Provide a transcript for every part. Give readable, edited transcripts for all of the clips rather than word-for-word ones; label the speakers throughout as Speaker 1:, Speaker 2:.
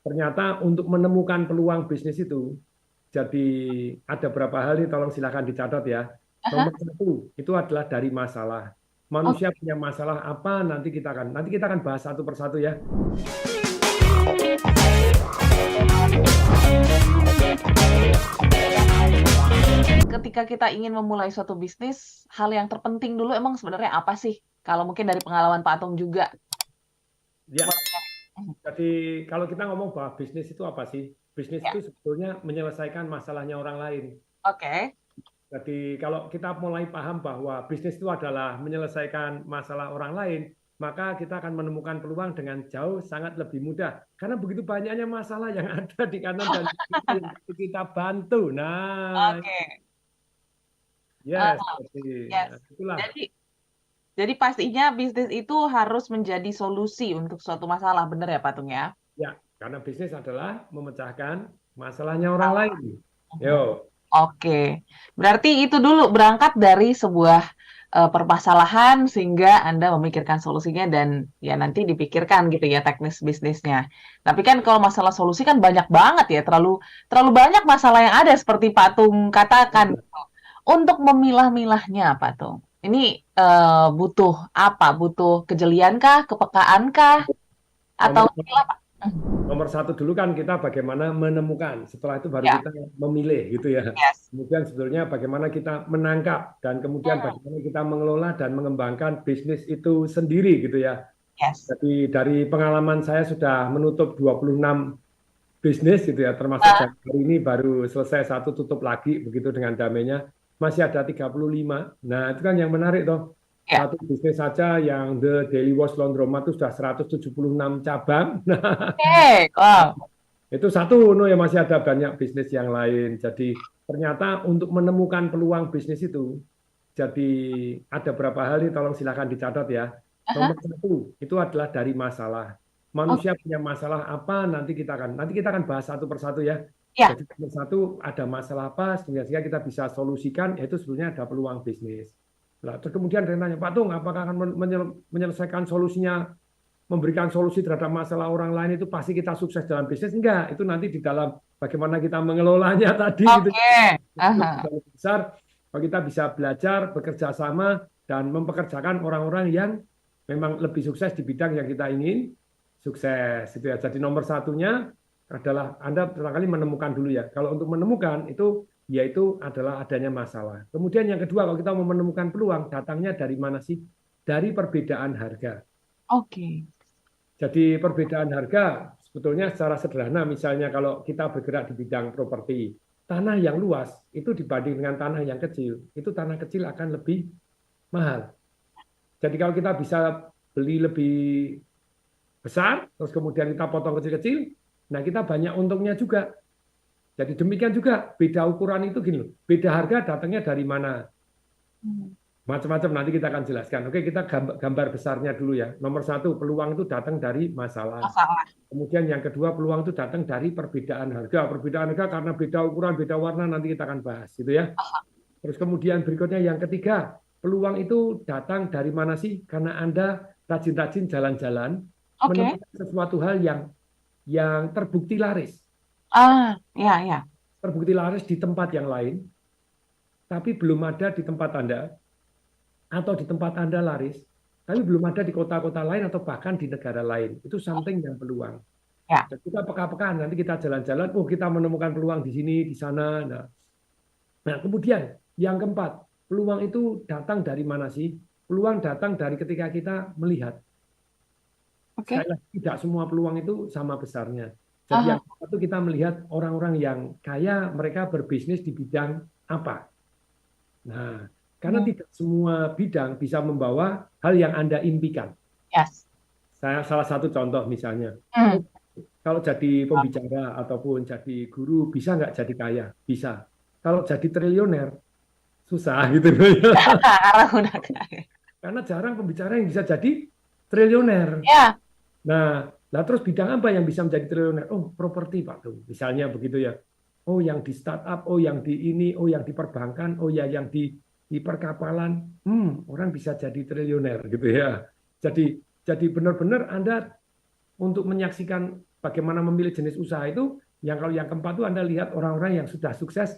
Speaker 1: Ternyata untuk menemukan peluang bisnis itu, jadi ada beberapa hal ini tolong silakan dicatat ya.
Speaker 2: Aha.
Speaker 1: Nomor satu itu adalah dari masalah. Manusia
Speaker 2: Oke.
Speaker 1: punya masalah apa? Nanti kita akan bahas satu persatu ya.
Speaker 2: Ketika kita ingin memulai suatu bisnis, hal yang terpenting dulu emang sebenarnya apa sih? Kalau mungkin dari pengalaman Pak Atung juga.
Speaker 1: Ya,
Speaker 2: Boleh.
Speaker 1: jadi kalau kita ngomong bahwa bisnis itu apa sih? Bisnis
Speaker 2: Ya.
Speaker 1: itu sebetulnya menyelesaikan masalahnya orang lain.
Speaker 2: Oke.
Speaker 1: Jadi kalau kita mulai paham bahwa bisnis itu adalah menyelesaikan masalah orang lain, maka kita akan menemukan peluang dengan jauh sangat lebih mudah. Karena begitu banyaknya masalah yang ada di kanan dan kiri yang perlu kita bantu. Nah,
Speaker 2: Oke. Eh,
Speaker 1: yes, jadi
Speaker 2: yes.
Speaker 1: itulah.
Speaker 2: Jadi pastinya bisnis itu harus menjadi solusi untuk suatu masalah, benar ya Pak Tung ya?
Speaker 1: Ya, karena bisnis adalah memecahkan masalahnya orang lain. Yo,
Speaker 2: Oke, berarti itu dulu berangkat dari sebuah permasalahan sehingga Anda memikirkan solusinya dan ya nanti dipikirkan gitu ya teknis bisnisnya. Tapi kan kalau masalah solusi kan banyak banget ya, terlalu terlalu banyak masalah yang ada seperti Pak Tung katakan. Untuk memilah-milahnya Pak Tung, ini butuh apa? Butuh kejelian kah, kepekaan kah, atau
Speaker 1: nomor
Speaker 2: skill apa?
Speaker 1: Nomor satu dulu kan kita bagaimana menemukan, setelah itu baru
Speaker 2: Ya,
Speaker 1: kita memilih gitu ya.
Speaker 2: yes.
Speaker 1: Kemudian sebetulnya bagaimana kita menangkap dan kemudian
Speaker 2: Hmm,
Speaker 1: bagaimana kita mengelola dan mengembangkan bisnis itu sendiri gitu ya.
Speaker 2: yes.
Speaker 1: Jadi dari pengalaman saya sudah menutup 26 bisnis gitu ya, termasuk
Speaker 2: Ah,
Speaker 1: hari ini baru selesai satu tutup lagi begitu dengan damainya. Masih ada 35. Nah, itu kan yang menarik toh.
Speaker 2: ya.
Speaker 1: Satu bisnis saja yang The Daily Wash Laundromat itu sudah 176 cabang.
Speaker 2: Oke, wow.
Speaker 1: Itu satu, no, ya masih ada banyak bisnis yang lain. Jadi ternyata untuk menemukan peluang bisnis itu, jadi ada beberapa hal ini tolong silakan dicatat ya.
Speaker 2: Aha.
Speaker 1: Nomor satu itu adalah dari masalah.
Speaker 2: Oke,
Speaker 1: Manusia punya masalah apa? Nanti kita akan bahas satu persatu ya.
Speaker 2: ya.
Speaker 1: Jadi nomor satu ada masalah apa sehingga kita bisa solusikan, yaitu sebenarnya ada peluang bisnis. Nah, terus kemudian dia tanya, Pak Tung, apakah akan menyelesaikan solusinya memberikan solusi terhadap masalah orang lain itu pasti kita sukses dalam bisnis? Enggak, itu nanti di dalam bagaimana kita mengelolanya tadi gitu.
Speaker 2: Oke.
Speaker 1: Itu
Speaker 2: Aha.
Speaker 1: lebih besar kalau kita bisa belajar bekerja sama dan mempekerjakan orang-orang yang memang lebih sukses di bidang yang kita ingin sukses itu ya. Jadi nomor satunya adalah Anda barangkali menemukan dulu ya. Kalau untuk menemukan itu yaitu adalah adanya masalah. Kemudian yang kedua kalau kita mau menemukan peluang datangnya dari mana sih? Dari perbedaan harga.
Speaker 2: Oke.
Speaker 1: Jadi perbedaan harga sebetulnya secara sederhana, misalnya kalau kita bergerak di bidang properti, tanah yang luas itu dibanding dengan tanah yang kecil, itu tanah kecil akan lebih mahal. Jadi kalau kita bisa beli lebih besar, terus kemudian kita potong kecil-kecil, nah kita banyak untungnya juga. Jadi demikian juga beda ukuran itu gini loh, beda harga datangnya dari mana?
Speaker 2: Hmm.
Speaker 1: Macam-macam nanti kita akan jelaskan. Oke, kita gambar besarnya dulu ya. Nomor satu, peluang itu datang dari masalah.
Speaker 2: Masalah.
Speaker 1: Kemudian yang kedua, peluang itu datang dari perbedaan harga. Perbedaan harga karena beda ukuran, beda warna, nanti kita akan bahas, gitu ya. Terus kemudian berikutnya yang ketiga, peluang itu datang dari mana sih? Karena Anda rajin-rajin jalan-jalan,
Speaker 2: Oke.
Speaker 1: menemukan sesuatu hal yang terbukti laris.
Speaker 2: Ah, ya, ya.
Speaker 1: Terbukti laris di tempat yang lain, tapi belum ada di tempat Anda, atau di tempat Anda laris, tapi belum ada di kota-kota lain atau bahkan di negara lain. Itu something yang peluang.
Speaker 2: Ya.
Speaker 1: Jadi kita peka-pekaan, nanti kita jalan-jalan, oh kita menemukan peluang di sini, di sana. Nah, kemudian yang keempat, peluang itu datang dari mana sih? Peluang datang dari ketika kita melihat.
Speaker 2: Oke.
Speaker 1: Sekali lagi, tidak semua peluang itu sama besarnya. Jadi yang
Speaker 2: Aha.
Speaker 1: satu kita melihat orang-orang yang kaya, mereka berbisnis di bidang apa. Nah, karena
Speaker 2: Hmm.
Speaker 1: tidak semua bidang bisa membawa hal yang Anda impikan.
Speaker 2: Yes.
Speaker 1: Saya salah satu contoh misalnya,
Speaker 2: Hmm.
Speaker 1: oh, kalau jadi pembicara ataupun jadi guru bisa nggak jadi kaya? Bisa. Kalau jadi triliuner susah gitu ya.
Speaker 2: Karena udah kaya.
Speaker 1: Karena jarang pembicara yang bisa jadi triliuner.
Speaker 2: Ya.
Speaker 1: Nah, lah terus bidang apa yang bisa menjadi triliuner? Oh, properti Pak tuh, misalnya begitu ya. Oh, yang di startup, oh yang di ini, oh yang di perbankan, oh ya yang di perkapalan. Orang bisa jadi triliuner gitu ya. Jadi benar-benar Anda untuk menyaksikan bagaimana memilih jenis usaha itu, yang kalau yang keempat itu Anda lihat orang-orang yang sudah sukses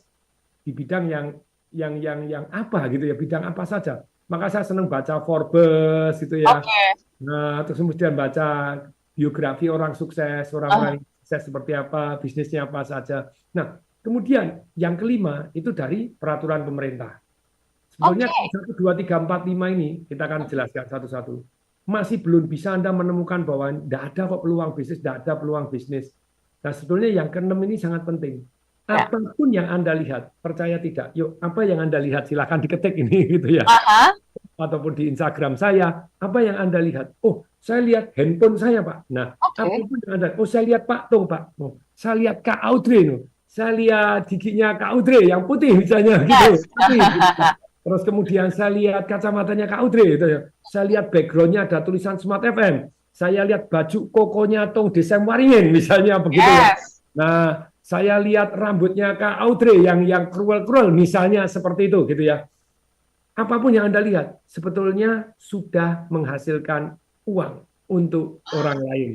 Speaker 1: di bidang yang apa gitu ya, bidang apa saja. Maka saya senang baca Forbes gitu ya.
Speaker 2: Oke.
Speaker 1: Nah, terus kemudian baca biografi orang sukses,
Speaker 2: Ah,
Speaker 1: orang-orang yang sukses seperti apa, bisnisnya apa saja. Nah, kemudian yang kelima itu dari peraturan pemerintah. Sebetulnya
Speaker 2: oke.
Speaker 1: 1, 2, 3, 4, 5 ini kita akan jelaskan satu-satu. Masih belum bisa Anda menemukan bahwa tidak ada kok peluang bisnis, tidak ada peluang bisnis. Nah, sebetulnya yang keenam ini sangat penting.
Speaker 2: Ya.
Speaker 1: Apapun yang Anda lihat, percaya tidak, yuk apa yang Anda lihat silakan diketik ini gitu ya.
Speaker 2: Aha.
Speaker 1: Ataupun di Instagram saya, apa yang Anda lihat? Oh, saya lihat handphone saya, Pak. Nah,
Speaker 2: Oke.
Speaker 1: apapun yang Anda, oh saya lihat Pak Tung, Pak. Oh, saya lihat Kak Audrey, no. Saya lihat giginya Kak Audrey yang putih misalnya gitu.
Speaker 2: Yes.
Speaker 1: Putih, gitu. Terus kemudian saya lihat kacamatanya Kak Audrey gitu ya. Saya lihat backgroundnya ada tulisan Smart FM. Saya lihat baju kokonya Tung Desem Waringin misalnya begitu ya.
Speaker 2: Yes.
Speaker 1: Nah, saya lihat rambutnya Kak Audrey yang kruel-kruel misalnya seperti itu gitu ya. Apapun yang Anda lihat sebetulnya sudah menghasilkan uang untuk orang lain.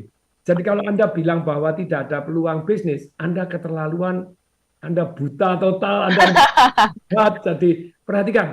Speaker 1: Jadi kalau Anda bilang bahwa tidak ada peluang bisnis, Anda keterlaluan, Anda buta total, Anda jadi perhatikan